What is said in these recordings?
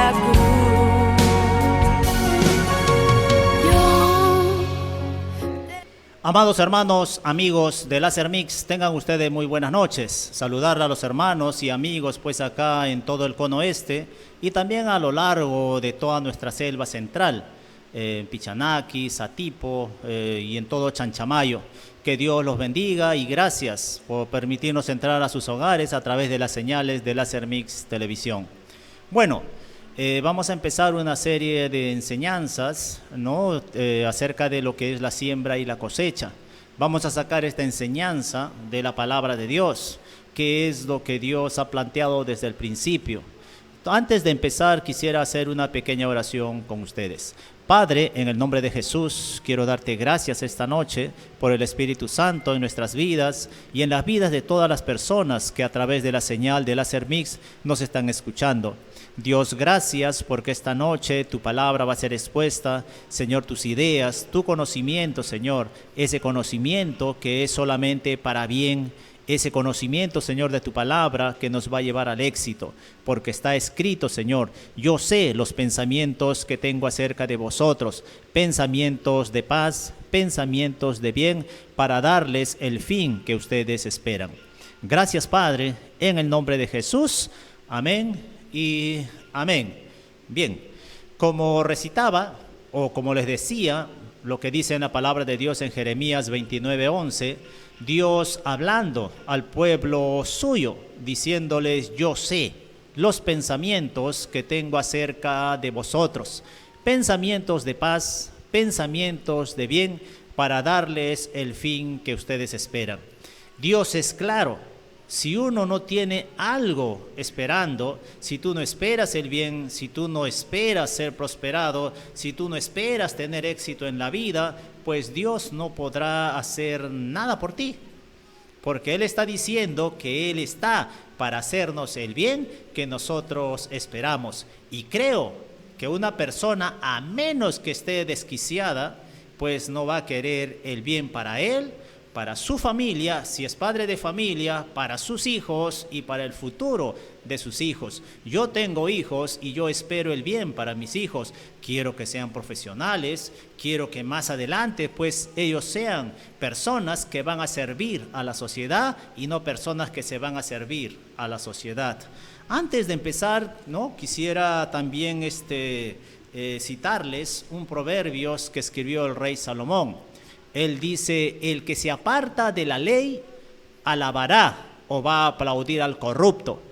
la cruz. Amados hermanos, amigos de Láser Mix, tengan ustedes muy buenas noches. Saludar a los hermanos y amigos pues acá en todo el cono este y también a lo largo de toda nuestra selva central, en Pichanaki, Satipo y en todo Chanchamayo. Que Dios los bendiga y gracias por permitirnos entrar a sus hogares a través de las señales de Láser Mix Televisión. Bueno, vamos a empezar una serie de enseñanzas, ¿no? Acerca de lo que es la siembra y la cosecha. Vamos a sacar esta enseñanza de la palabra de Dios, que es lo que Dios ha planteado desde el principio. Antes de empezar, quisiera hacer una pequeña oración con ustedes. Padre, en el nombre de Jesús, quiero darte gracias esta noche por el Espíritu Santo en nuestras vidas y en las vidas de todas las personas que a través de la señal de Láser Mix nos están escuchando. Dios, gracias porque esta noche tu palabra va a ser expuesta, Señor, tus ideas, tu conocimiento, Señor, ese conocimiento que es solamente para bien, ese conocimiento, Señor, de tu palabra que nos va a llevar al éxito, porque está escrito, Señor, yo sé los pensamientos que tengo acerca de vosotros, pensamientos de paz, pensamientos de bien, para darles el fin que ustedes esperan. Gracias, Padre, en el nombre de Jesús, amén y amén. Bien, como recitaba, o como les decía, lo que dice en la palabra de Dios en Jeremías 29:11, Dios hablando al pueblo suyo, diciéndoles, yo sé los pensamientos que tengo acerca de vosotros, pensamientos de paz, pensamientos de bien, para darles el fin que ustedes esperan. Dios es claro. Si uno no tiene algo esperando, si tú no esperas el bien, si tú no esperas ser prosperado, si tú no esperas tener éxito en la vida, pues Dios no podrá hacer nada por ti. Porque Él está diciendo que Él está para hacernos el bien que nosotros esperamos. Y creo que una persona, a menos que esté desquiciada, pues no va a querer el bien para él, para su familia, si es padre de familia, para sus hijos y para el futuro de sus hijos. Yo tengo hijos y yo espero el bien para mis hijos. Quiero que sean profesionales, quiero que más adelante pues ellos sean personas que van a servir a la sociedad y no personas que se van a servir a la sociedad. Antes de empezar, ¿no? Quisiera también citarles un proverbio que escribió el rey Salomón. Él dice, el que se aparta de la ley alabará o va a aplaudir al corrupto,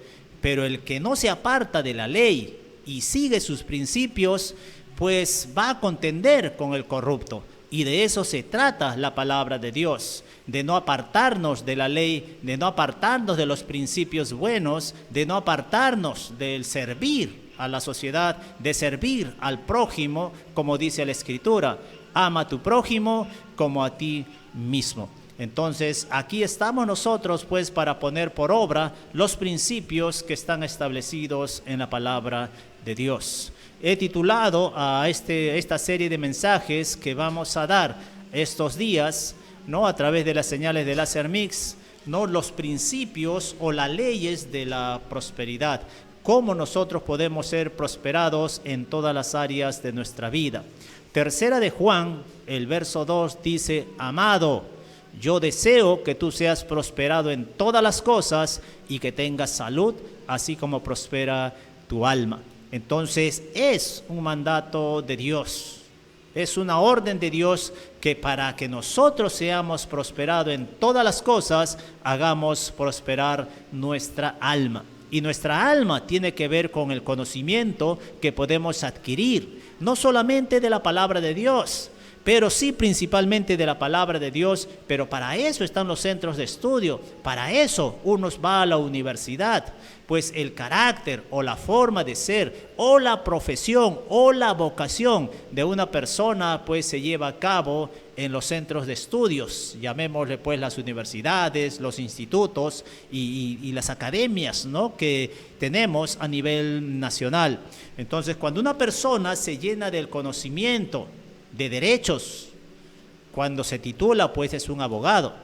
pero el que no se aparta de la ley y sigue sus principios, pues va a contender con el corrupto. Y de eso se trata la palabra de Dios, de no apartarnos de la ley, de no apartarnos de los principios buenos, de no apartarnos del servir a la sociedad, de servir al prójimo, como dice la Escritura. Ama a tu prójimo como a ti mismo. Entonces, aquí estamos nosotros pues para poner por obra los principios que están establecidos en la palabra de Dios. He titulado a esta serie de mensajes que vamos a dar estos días, ¿no? A través de las señales de Láser Mix, ¿no? Los principios o las leyes de la prosperidad. Cómo nosotros podemos ser prosperados en todas las áreas de nuestra vida. Tercera de Juan, el verso 2 dice, amado, yo deseo que tú seas prosperado en todas las cosas y que tengas salud, así como prospera tu alma. Entonces es un mandato de Dios, es una orden de Dios que para que nosotros seamos prosperados en todas las cosas, hagamos prosperar nuestra alma. Y nuestra alma tiene que ver con el conocimiento que podemos adquirir, no solamente de la palabra de Dios, pero sí principalmente de la palabra de Dios, pero para eso están los centros de estudio, para eso uno va a la universidad, pues el carácter o la forma de ser o la profesión o la vocación de una persona pues se lleva a cabo en los centros de estudios, llamémosle pues las universidades, los institutos y las academias, ¿no? que tenemos a nivel nacional. Entonces, cuando una persona se llena del conocimiento de derechos, cuando se titula, pues es un abogado.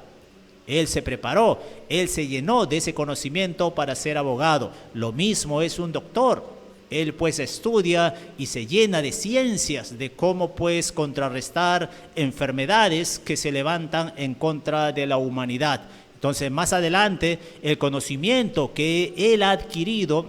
Él se preparó, él se llenó de ese conocimiento para ser abogado. Lo mismo es un doctor. Él pues estudia y se llena de ciencias de cómo pues contrarrestar enfermedades que se levantan en contra de la humanidad. Entonces más adelante el conocimiento que él ha adquirido,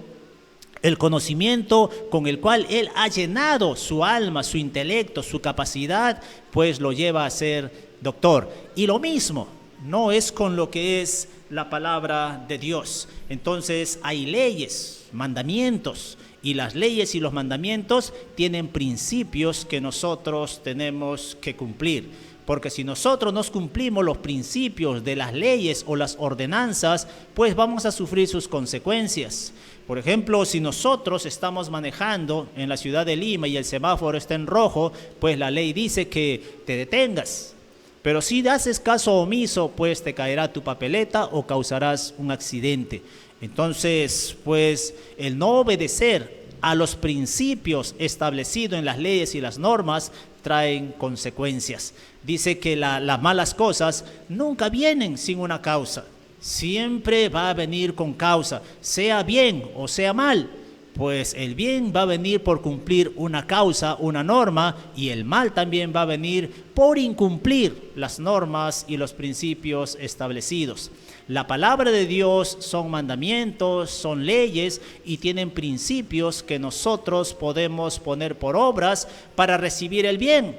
el conocimiento con el cual él ha llenado su alma, su intelecto, su capacidad, pues lo lleva a ser doctor. Y lo mismo no es con lo que es la palabra de Dios. Entonces hay leyes, mandamientos, y las leyes y los mandamientos tienen principios que nosotros tenemos que cumplir. Porque si nosotros no cumplimos los principios de las leyes o las ordenanzas, pues vamos a sufrir sus consecuencias. Por ejemplo, si nosotros estamos manejando en la ciudad de Lima y el semáforo está en rojo, pues la ley dice que te detengas. Pero si haces caso omiso, pues te caerá tu papeleta o causarás un accidente. Entonces, pues el no obedecer a los principios establecidos en las leyes y las normas traen consecuencias. Dice que las malas cosas nunca vienen sin una causa. Siempre va a venir con causa, sea bien o sea mal. Pues el bien va a venir por cumplir una causa, una norma, y el mal también va a venir por incumplir las normas y los principios establecidos. La palabra de Dios son mandamientos, son leyes y tienen principios que nosotros podemos poner por obras para recibir el bien.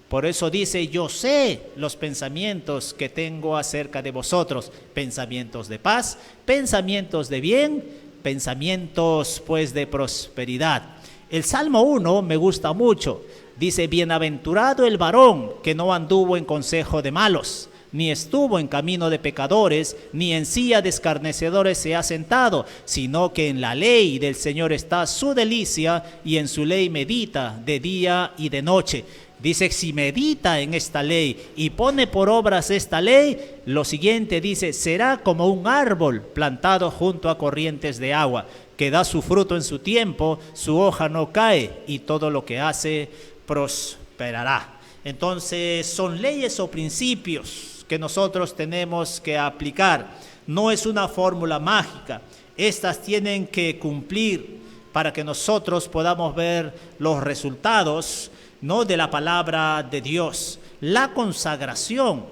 Por eso dice, yo sé los pensamientos que tengo acerca de vosotros, pensamientos de paz, pensamientos de bien, pensamientos pues de prosperidad. El Salmo 1 me gusta mucho. Dice, bienaventurado el varón que no anduvo en consejo de malos, ni estuvo en camino de pecadores, ni en silla de escarnecedores se ha sentado, sino que en la ley del Señor está su delicia, y en su ley medita de día y de noche. Dice, si medita en esta ley y pone por obras esta ley, lo siguiente dice, será como un árbol plantado junto a corrientes de agua, que da su fruto en su tiempo, su hoja no cae, y todo lo que hace prosperará. Entonces, son leyes o principios que nosotros tenemos que aplicar. No es una fórmula mágica. Estas tienen que cumplir para que nosotros podamos ver los resultados, ¿no?, de la palabra de Dios. La consagración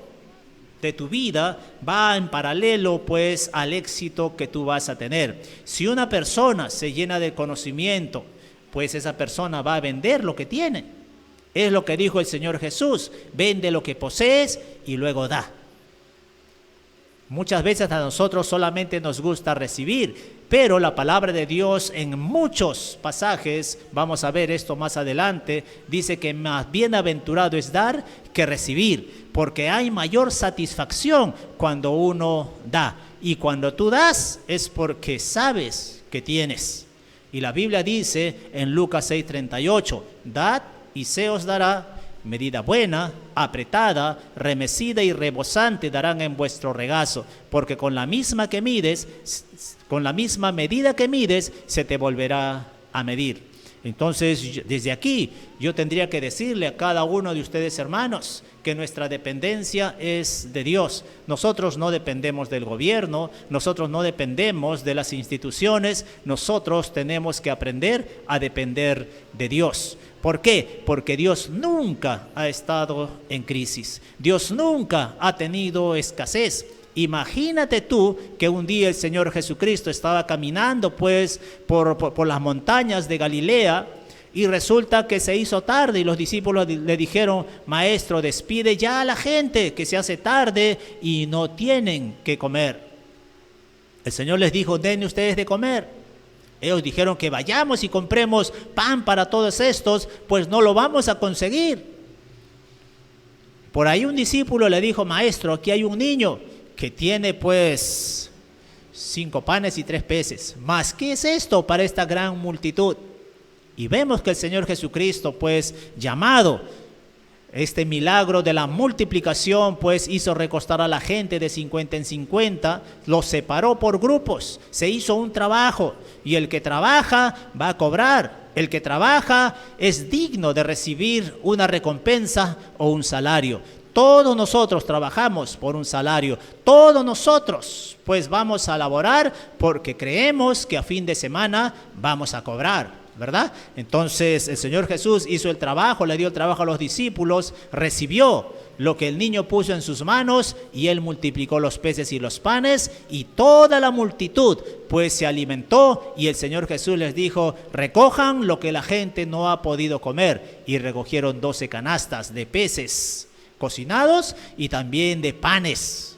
de tu vida va en paralelo pues al éxito que tú vas a tener. Si una persona se llena de conocimiento, pues esa persona va a vender lo que tiene. Es lo que dijo el Señor Jesús, vende lo que posees y luego da. Muchas veces a nosotros solamente nos gusta recibir, pero la palabra de Dios en muchos pasajes, vamos a ver esto más adelante, dice que más bienaventurado es dar que recibir, porque hay mayor satisfacción cuando uno da. Y cuando tú das es porque sabes que tienes. Y la Biblia dice en Lucas 6:38, dad y se os dará, medida buena, apretada, remecida y rebosante darán en vuestro regazo, porque con la misma medida que mides, se te volverá a medir. Entonces, desde aquí, yo tendría que decirle a cada uno de ustedes, hermanos, que nuestra dependencia es de Dios. Nosotros no dependemos del gobierno, nosotros no dependemos de las instituciones, nosotros tenemos que aprender a depender de Dios. ¿Por qué? Porque Dios nunca ha estado en crisis. Dios nunca ha tenido escasez. Imagínate tú que un día el Señor Jesucristo estaba caminando pues por las montañas de Galilea y resulta que se hizo tarde y los discípulos le dijeron, maestro, despide ya a la gente que se hace tarde y no tienen que comer. El Señor les dijo, denle ustedes de comer. Ellos dijeron que vayamos y compremos pan para todos estos, pues no lo vamos a conseguir. Por ahí un discípulo le dijo, maestro, aquí hay un niño que tiene pues 5 panes y 3 peces. ¿Más qué es esto para esta gran multitud? Y vemos que el Señor Jesucristo pues llamado este milagro de la multiplicación, pues hizo recostar a la gente de 50 en 50, los separó por grupos, se hizo un trabajo y el que trabaja va a cobrar. El que trabaja es digno de recibir una recompensa o un salario. Todos nosotros trabajamos por un salario, todos nosotros pues vamos a laborar porque creemos que a fin de semana vamos a cobrar. ¿verdad? Entonces el Señor Jesús hizo el trabajo, le dio el trabajo a los discípulos, recibió lo que el niño puso en sus manos y él multiplicó los peces y los panes y toda la multitud pues se alimentó y el Señor Jesús les dijo, recojan lo que la gente no ha podido comer, y recogieron 12 canastas de peces cocinados y también de panes.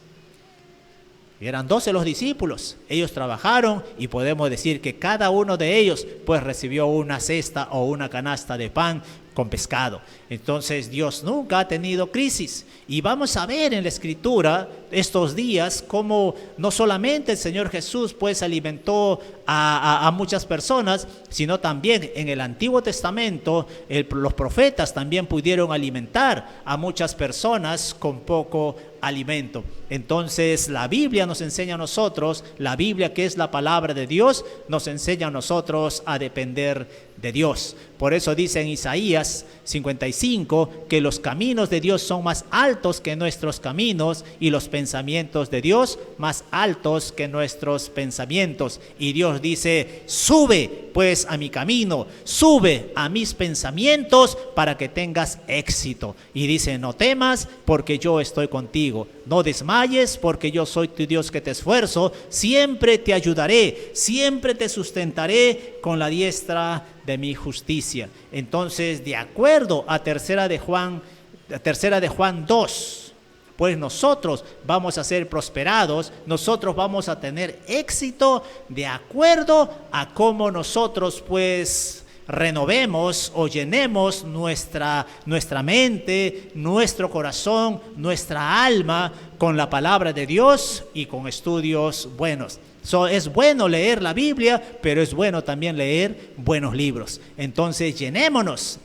Y eran 12 los discípulos, ellos trabajaron y podemos decir que cada uno de ellos pues recibió una cesta o una canasta de pan con pescado. Entonces Dios nunca ha tenido crisis, y vamos a ver en la Escritura estos días cómo no solamente el Señor Jesús pues alimentó a muchas personas, sino también en el Antiguo Testamento los profetas también pudieron alimentar a muchas personas con poco alimento. Entonces la Biblia nos enseña a nosotros, la Biblia que es la palabra de Dios, nos enseña a nosotros a depender de Dios. Por eso dice en Isaías 55 que los caminos de Dios son más altos que nuestros caminos y los pensamientos de Dios más altos que nuestros pensamientos. Y Dios dice, sube pues a mi camino, sube a mis pensamientos para que tengas éxito. Y dice, no temas porque yo estoy contigo, no desmayes porque yo soy tu Dios que te esfuerzo, siempre te ayudaré, siempre te sustentaré con la diestra de mi justicia. Entonces, de acuerdo a tercera de Juan 2, pues nosotros vamos a ser prosperados, nosotros vamos a tener éxito de acuerdo a cómo nosotros pues renovemos o llenemos nuestra mente, nuestro corazón, nuestra alma con la palabra de Dios y con estudios buenos. Es bueno leer la Biblia, pero es bueno también leer buenos libros. Entonces llenémonos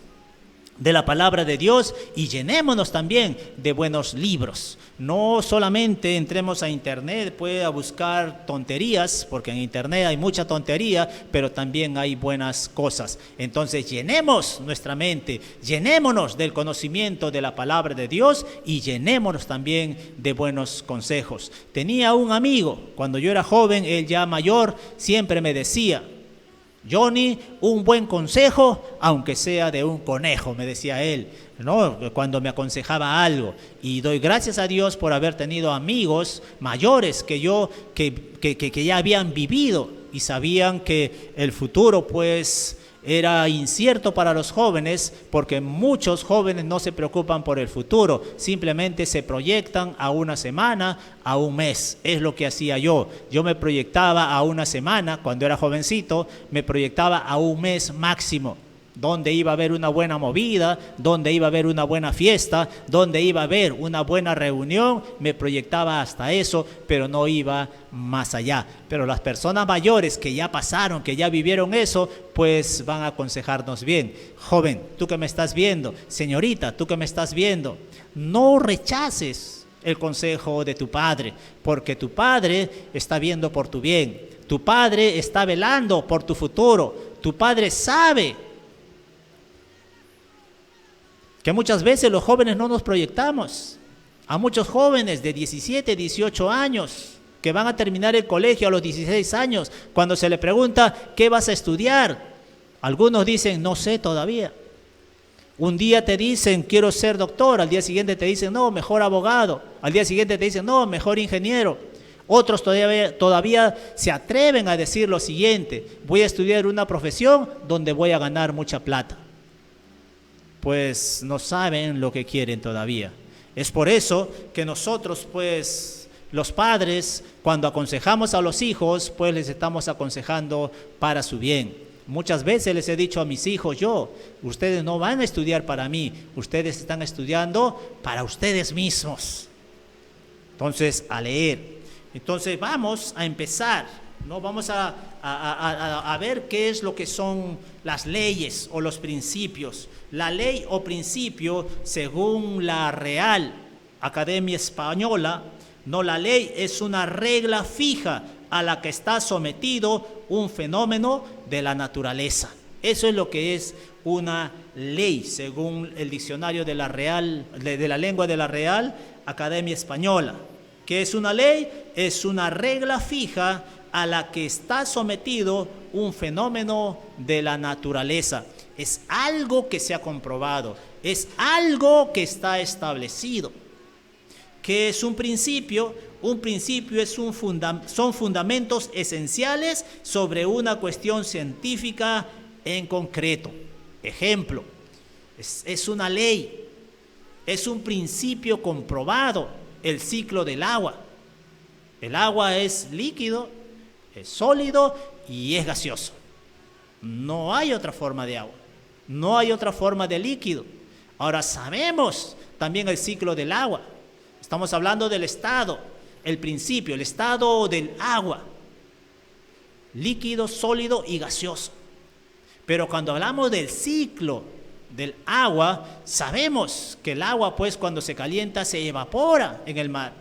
de la palabra de Dios y llenémonos también de buenos libros. No solamente entremos a internet a buscar tonterías, porque en internet hay mucha tontería, pero también hay buenas cosas. Entonces llenemos nuestra mente, llenémonos del conocimiento de la palabra de Dios y llenémonos también de buenos consejos. Tenía un amigo, cuando yo era joven, él ya mayor, siempre me decía, Johnny, un buen consejo, aunque sea de un conejo, me decía él, ¿no? Cuando me aconsejaba algo. Y doy gracias a Dios por haber tenido amigos mayores que yo, que ya habían vivido y sabían que el futuro pues era incierto para los jóvenes, porque muchos jóvenes no se preocupan por el futuro, simplemente se proyectan a una semana, a un mes. Es lo que hacía yo. Yo me proyectaba a una semana, cuando era jovencito, me proyectaba a un mes máximo, donde iba a haber una buena movida, donde iba a haber una buena fiesta, donde iba a haber una buena reunión. Me proyectaba hasta eso, pero no iba más allá. Pero las personas mayores que ya pasaron, que ya vivieron eso, pues van a aconsejarnos bien. Joven, tú que me estás viendo, señorita, tú que me estás viendo, no rechaces el consejo de tu padre, porque tu padre está viendo por tu bien, tu padre está velando por tu futuro, tu padre sabe que muchas veces los jóvenes no nos proyectamos. A muchos jóvenes de 17, 18 años que van a terminar el colegio a los 16 años, cuando se le pregunta, ¿qué vas a estudiar? Algunos dicen, no sé todavía. Un día te dicen, quiero ser doctor, al día siguiente te dicen, no, mejor abogado. Al día siguiente te dicen, no, mejor ingeniero. Otros todavía se atreven a decir lo siguiente, voy a estudiar una profesión donde voy a ganar mucha plata. Pues no saben lo que quieren todavía. Es por eso que nosotros, pues, los padres, cuando aconsejamos a los hijos, pues les estamos aconsejando para su bien. Muchas veces les he dicho a mis hijos, ustedes no van a estudiar para mí, ustedes están estudiando para ustedes mismos. Entonces, a leer. Entonces, vamos a empezar, ¿no? Vamos a ver qué es lo que son las leyes o los principios. La ley o principio, según la Real Academia Española, no, la ley es una regla fija a la que está sometido un fenómeno de la naturaleza. Eso es lo que es una ley, según el diccionario de la lengua de la Real Academia Española. ¿Qué es una ley? Es una regla fija a la que está sometido un fenómeno de la naturaleza. Es algo que se ha comprobado, es algo que está establecido. ¿Qué es un principio? Un principio son fundamentos esenciales sobre una cuestión científica en concreto. Ejemplo, es una ley, es un principio comprobado, el ciclo del agua. El agua es líquido, es sólido y es gaseoso. No hay otra forma de agua, no hay otra forma de líquido. Ahora sabemos también el ciclo del agua. Estamos hablando del estado, el principio, el estado del agua, líquido, sólido y gaseoso. Pero cuando hablamos del ciclo del agua, sabemos que el agua, pues, cuando se calienta, se evapora en el mar.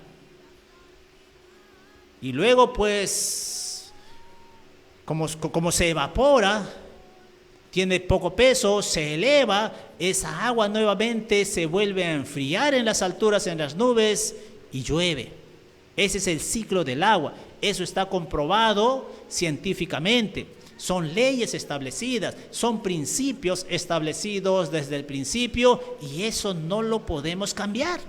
Y luego, pues, como se evapora, tiene poco peso, se eleva, esa agua nuevamente se vuelve a enfriar en las alturas, en las nubes, y llueve. Ese es el ciclo del agua. Eso está comprobado científicamente. Son leyes establecidas, son principios establecidos desde el principio, y eso no lo podemos cambiar.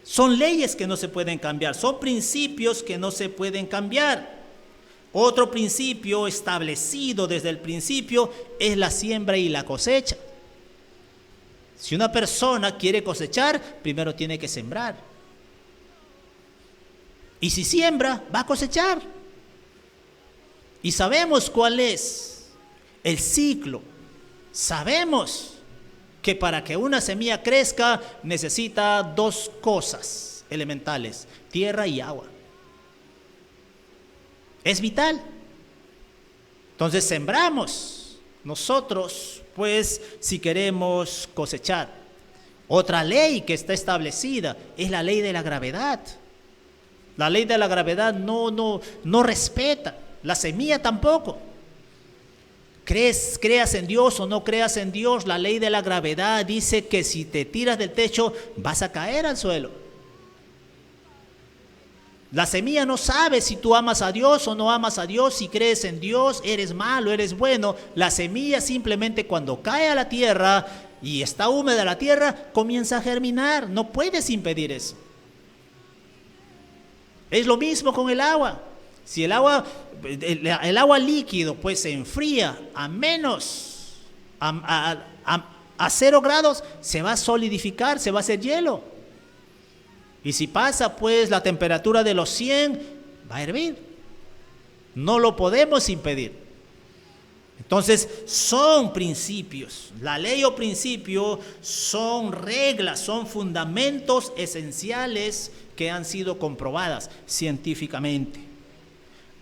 Son leyes que no se pueden cambiar, son principios que no se pueden cambiar. Otro principio establecido desde el principio es la siembra y la cosecha. Si una persona quiere cosechar, primero tiene que sembrar. Y si siembra, va a cosechar. Y sabemos cuál es el ciclo. Sabemos que para que una semilla crezca necesita dos cosas elementales: tierra y agua. Es vital. Entonces sembramos nosotros, pues, si queremos cosechar. Otra ley que está establecida es la ley de la gravedad. La ley de la gravedad no respeta. La semilla tampoco. Creas en Dios o no creas en Dios, la ley de la gravedad dice que si te tiras del techo vas a caer al suelo. La semilla no sabe si tú amas a Dios o no amas a Dios, si crees en Dios, eres malo, eres bueno. La semilla simplemente cuando cae a la tierra y está húmeda la tierra, comienza a germinar. No puedes impedir eso. Es lo mismo con el agua. Si el agua líquido pues se enfría a menos, a 0 grados, se va a solidificar, se va a hacer hielo. Y si pasa pues la temperatura de los 100, va a hervir. No lo podemos impedir. Entonces son principios. La ley o principio son reglas, son fundamentos esenciales que han sido comprobadas científicamente.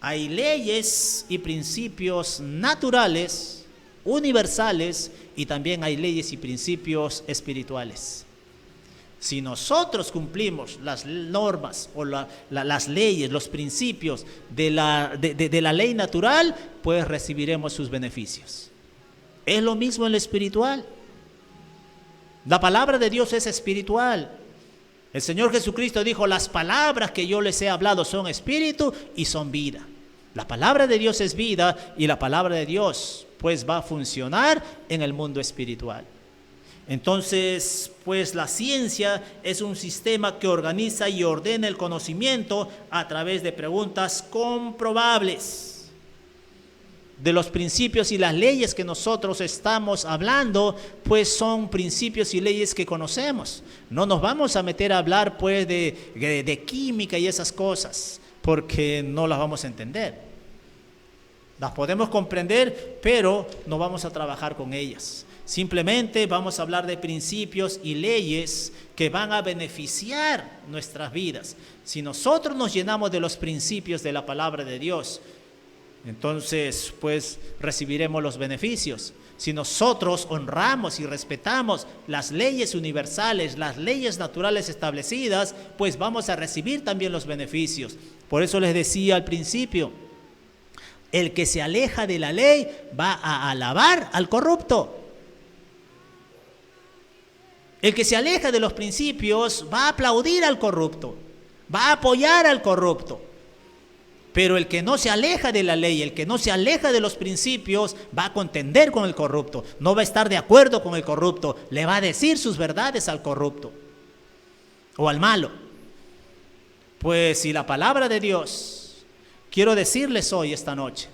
Hay leyes y principios naturales, universales, y también hay leyes y principios espirituales. Si nosotros cumplimos las normas o las leyes, los principios de la ley natural, pues recibiremos sus beneficios. Es lo mismo en lo espiritual. La palabra de Dios es espiritual. El Señor Jesucristo dijo: las palabras que yo les he hablado son espíritu y son vida. La palabra de Dios es vida, y la palabra de Dios pues va a funcionar en el mundo espiritual. Entonces, pues la ciencia es un sistema que organiza y ordena el conocimiento a través de preguntas comprobables. De los principios y las leyes que nosotros estamos hablando, pues son principios y leyes que conocemos. No nos vamos a meter a hablar pues de química y esas cosas, porque no las vamos a entender. Las podemos comprender, pero no vamos a trabajar con ellas. Simplemente vamos a hablar de principios y leyes que van a beneficiar nuestras vidas. Si nosotros nos llenamos de los principios de la palabra de Dios, entonces pues recibiremos los beneficios. Si nosotros honramos y respetamos las leyes universales, las leyes naturales establecidas, pues vamos a recibir también los beneficios. Por eso les decía al principio, el que se aleja de la ley va a alabar al corrupto. El que se aleja de los principios va a aplaudir al corrupto, va a apoyar al corrupto. Pero el que no se aleja de la ley, el que no se aleja de los principios, va a contender con el corrupto, no va a estar de acuerdo con el corrupto, le va a decir sus verdades al corrupto o al malo. Pues si la palabra de Dios, quiero decirles hoy, esta noche,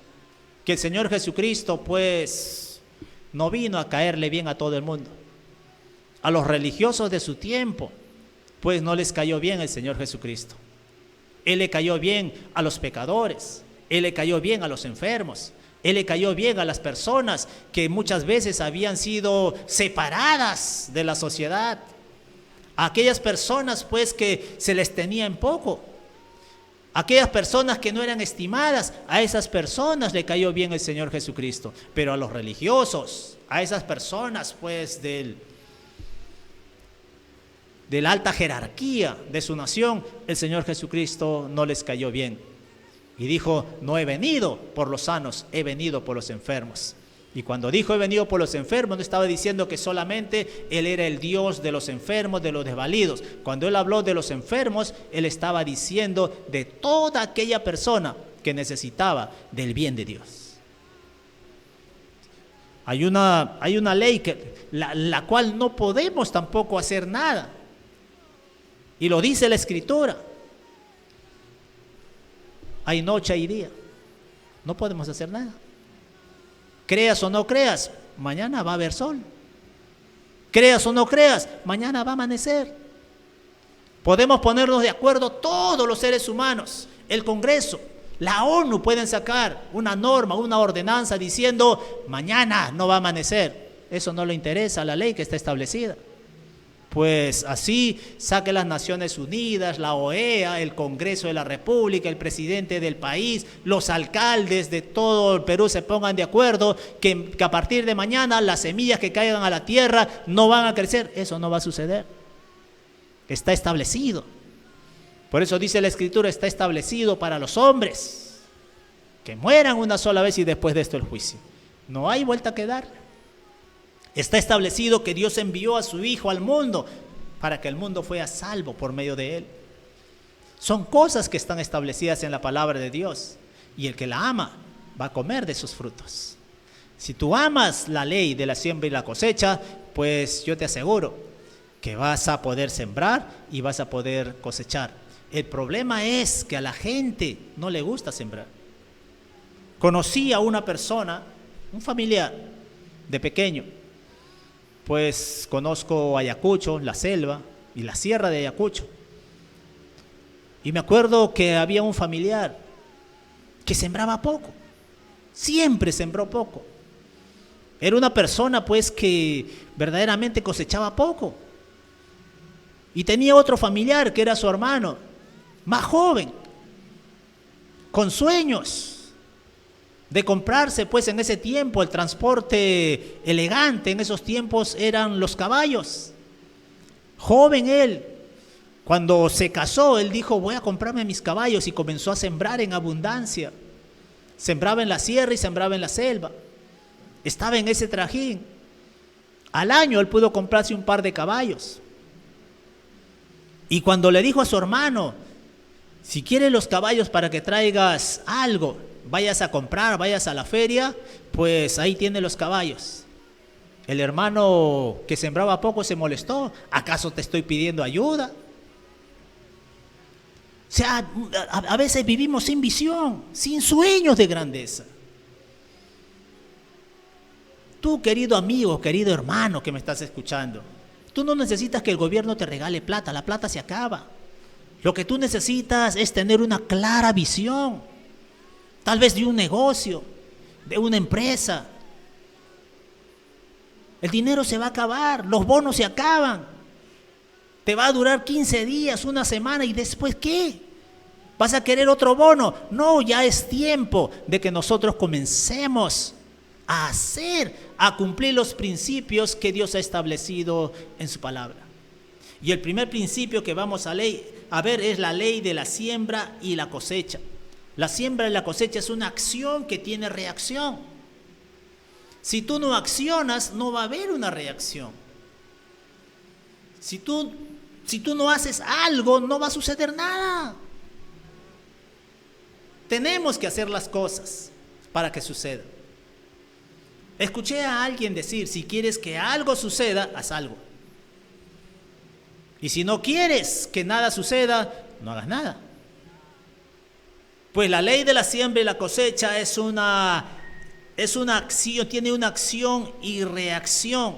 que el Señor Jesucristo pues no vino a caerle bien a todo el mundo. A los religiosos de su tiempo pues no les cayó bien el Señor Jesucristo. Él le cayó bien a los pecadores, Él le cayó bien a los enfermos, Él le cayó bien a las personas que muchas veces habían sido separadas de la sociedad, a aquellas personas pues que se les tenía en poco, aquellas personas que no eran estimadas, a esas personas le cayó bien el Señor Jesucristo. Pero a los religiosos, a esas personas pues de la alta jerarquía de su nación, el Señor Jesucristo no les cayó bien. Y dijo, no he venido por los sanos, he venido por los enfermos. Y cuando dijo he venido por los enfermos, no estaba diciendo que solamente Él era el Dios de los enfermos, de los desvalidos. Cuando Él habló de los enfermos, Él estaba diciendo de toda aquella persona que necesitaba del bien de Dios. Hay una ley la cual no podemos tampoco hacer nada. Y lo dice la Escritura. Hay noche, hay día. No podemos hacer nada. Creas o no creas, mañana va a haber sol. Creas o no creas, mañana va a amanecer. Podemos ponernos de acuerdo todos los seres humanos, el Congreso, la ONU pueden sacar una norma, una ordenanza diciendo mañana no va a amanecer. Eso no le interesa a la ley que está establecida. Pues así saque las Naciones Unidas, la OEA, el Congreso de la República, el presidente del país, los alcaldes de todo el Perú se pongan de acuerdo que a partir de mañana las semillas que caigan a la tierra no van a crecer. Eso no va a suceder. Está establecido. Por eso dice la Escritura, está establecido para los hombres que mueran una sola vez y después de esto el juicio. No hay vuelta que dar. Está establecido que Dios envió a su Hijo al mundo para que el mundo fuera salvo por medio de Él. Son cosas que están establecidas en la palabra de Dios. Y el que la ama va a comer de sus frutos. Si tú amas la ley de la siembra y la cosecha, pues yo te aseguro que vas a poder sembrar y vas a poder cosechar. El problema es que a la gente no le gusta sembrar. Conocí a una persona, un familiar de pequeño. Pues conozco Ayacucho, la selva y la sierra de Ayacucho. Y me acuerdo que había un familiar que sembraba poco, siempre sembró poco. Era una persona pues que verdaderamente cosechaba poco. Y tenía otro familiar que era su hermano, más joven, con sueños de comprarse, pues en ese tiempo el transporte elegante en esos tiempos eran los caballos. Joven él, cuando se casó, él dijo voy a comprarme mis caballos y comenzó a sembrar en abundancia. Sembraba en la sierra y sembraba en la selva. Estaba en ese trajín. Al año él pudo comprarse un par de caballos. Y cuando le dijo a su hermano, si quieres los caballos para que traigas algo, vayas a comprar, vayas a la feria, pues ahí tiene los caballos. El hermano que sembraba poco se molestó. ¿Acaso te estoy pidiendo ayuda? O sea, a veces vivimos sin visión, sin sueños de grandeza. Tú, querido amigo, querido hermano que me estás escuchando, tú no necesitas que el gobierno te regale plata, la plata se acaba. Lo que tú necesitas es tener una clara visión. Tal vez de un negocio, de una empresa. El dinero se va a acabar, los bonos se acaban. Te va a durar 15 días, una semana y después ¿qué? ¿Vas a querer otro bono? No, ya es tiempo de que nosotros comencemos a cumplir los principios que Dios ha establecido en su palabra. Y el primer principio que vamos a ver es la ley de la siembra y la cosecha. La siembra y la cosecha es una acción que tiene reacción. Si tú no accionas, no va a haber una reacción. Si tú no haces algo, no va a suceder nada. Tenemos que hacer las cosas para que suceda. Escuché a alguien decir, si quieres que algo suceda, haz algo. Y si no quieres que nada suceda, no hagas nada. Pues la ley de la siembra y la cosecha es una acción, tiene una acción y reacción.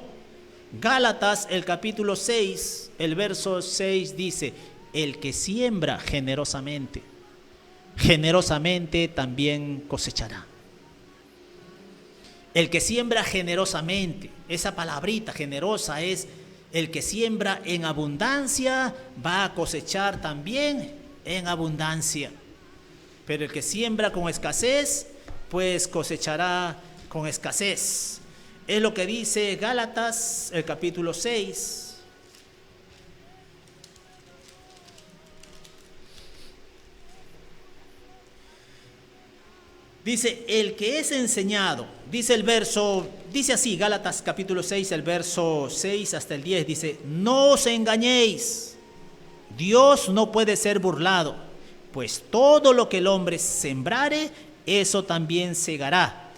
Gálatas, el capítulo 6, el verso 6 dice, el que siembra generosamente, generosamente también cosechará. El que siembra generosamente, esa palabrita generosa es el que siembra en abundancia, va a cosechar también en abundancia. Pero el que siembra con escasez, pues cosechará con escasez. Es lo que dice Gálatas, el capítulo 6. Dice, el que es enseñado, dice el verso, dice así, Gálatas capítulo 6, el verso 6 hasta el 10, dice, no os engañéis, Dios no puede ser burlado, pues todo lo que el hombre sembrare, eso también segará.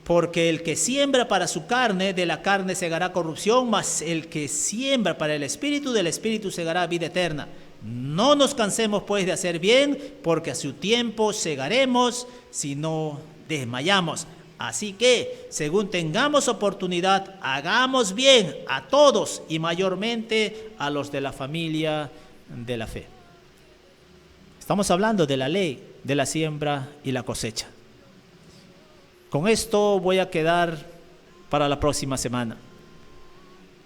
Porque el que siembra para su carne, de la carne segará corrupción, mas el que siembra para el Espíritu, del Espíritu segará vida eterna. No nos cansemos pues de hacer bien, porque a su tiempo segaremos si no desmayamos. Así que, según tengamos oportunidad, hagamos bien a todos y mayormente a los de la familia de la fe. Estamos hablando de la ley de la siembra y la cosecha. Con esto voy a quedar para la próxima semana.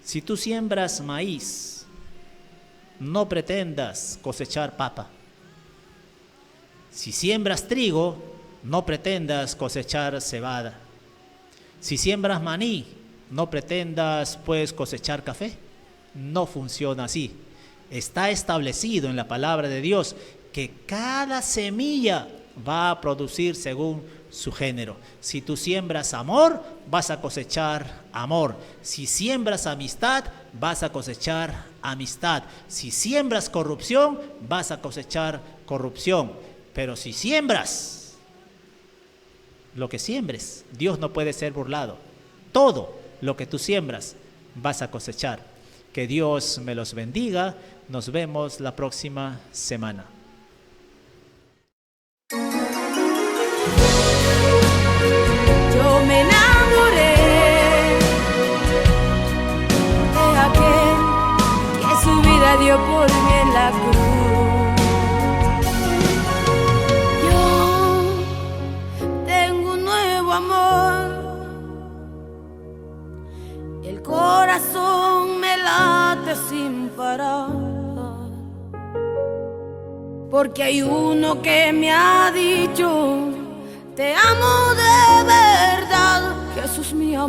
Si tú siembras maíz, no pretendas cosechar papa. Si siembras trigo, no pretendas cosechar cebada. Si siembras maní, no pretendas pues cosechar café. No funciona así. Está establecido en la palabra de Dios que cada semilla va a producir según su género. Si tú siembras amor, vas a cosechar amor. Si siembras amistad, vas a cosechar amistad. Si siembras corrupción, vas a cosechar corrupción. Pero si siembras lo que siembres, Dios no puede ser burlado. Todo lo que tú siembras, vas a cosechar. Que Dios me los bendiga. Nos vemos la próxima semana. Yo me enamoré de aquel que su vida dio por mí en la cruz. Yo tengo un nuevo amor, el corazón me late sin parar, porque hay uno que me ha dicho: te amo de verdad, Jesús mío.